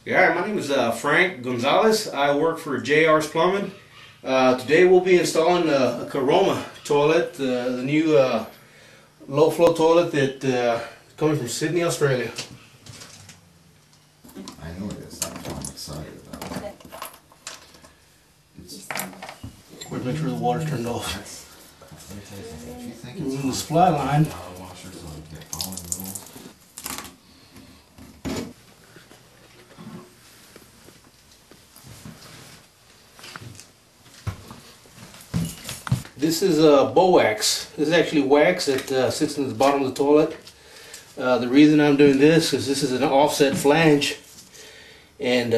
Yeah, my name is Frank Gonzalez. I work for JR's Plumbing. Today we'll be installing a Caroma toilet, the new low flow toilet that coming from Sydney, Australia. I know it is. That's what I'm excited about. It's, Of course, make sure the water's turned off. let me tell you something. If you think And it's the supply line. power washers like they're following the rules. This is Bowax. This is actually wax that sits in the bottom of the toilet. The reason I'm doing this is this is an offset flange, and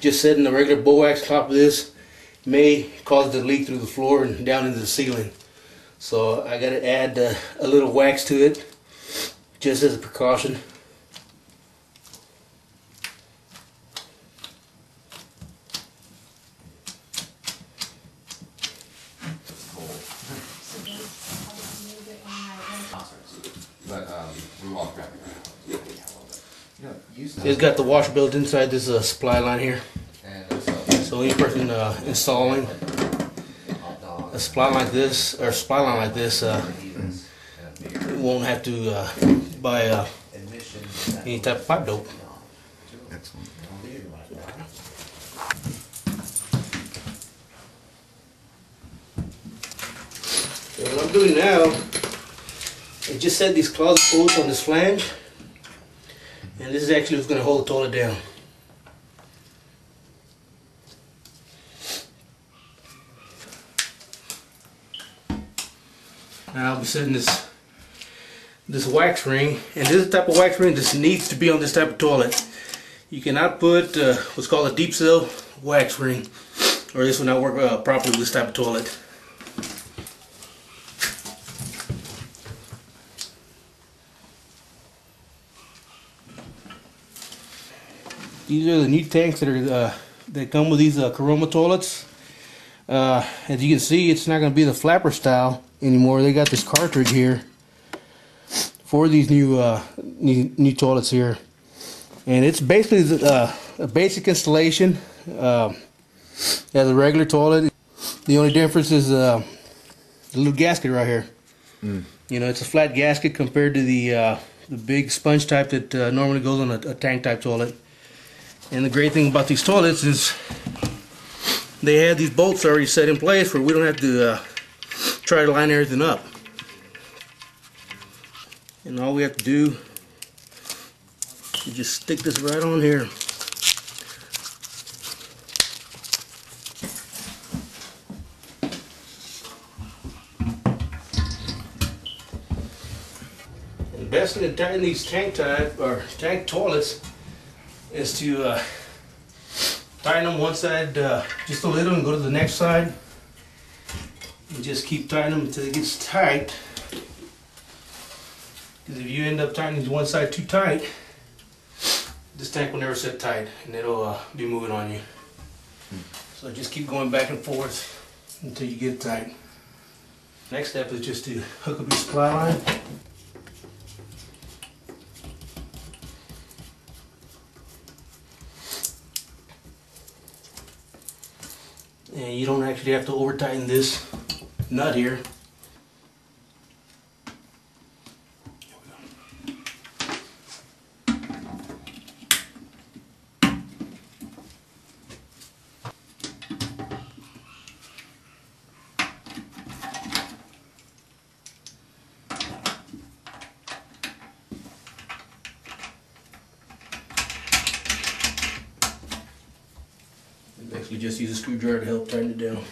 just setting the regular Bowax top of this may cause it to leak through the floor and down into the ceiling. So I got to add a little wax to it just as a precaution. But we walked back. It's got the washer built inside this supply line here. And So any person installing a supply line like this, or supply line like this, won't have to buy any type of pipe dope. excellent. So what I'm doing now is just set these closet bolts on this flange, and this is actually what's going to hold the toilet down. Now I'll be setting this wax ring, and this is the type of wax ring that needs to be on this type of toilet. You cannot put what's called a deep seal wax ring, or this will not work properly with this type of toilet. These are the new tanks that are that come with these Caroma toilets. As you can see, it's not going to be the flapper style anymore. They got this cartridge here for these new toilets here, and it's basically a basic installation as a regular toilet. The only difference is the little gasket right here. You know, it's a flat gasket compared to the big sponge type that normally goes on a tank type toilet. And the great thing about these toilets is they have these bolts already set in place where we don't have to try to line everything up. And all we have to do is just stick this right on here. And the best thing to tighten these tank toilets is to tighten them one side just a little and go to the next side, and just keep tightening them until it gets tight. Because if you end up tightening one side too tight, this tank will never set tight and it'll be moving on you. So just keep going back and forth until you get it tight. Next step is just to hook up your supply line. And you don't actually have to over tighten this nut here. Basically just use a screwdriver to help tighten it down.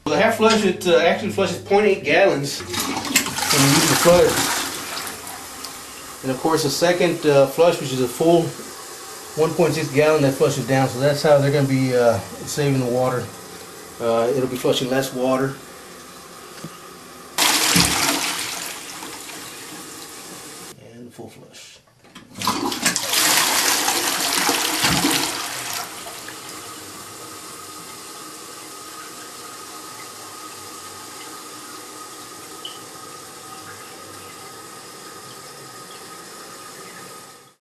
The half flush, it actually flushes 0.8 gallons when you use the flush. And of course the second flush, which is a full 1.6 gallon that flushes down, so that's how they're going to be saving the water. It'll be flushing less water. And full flush.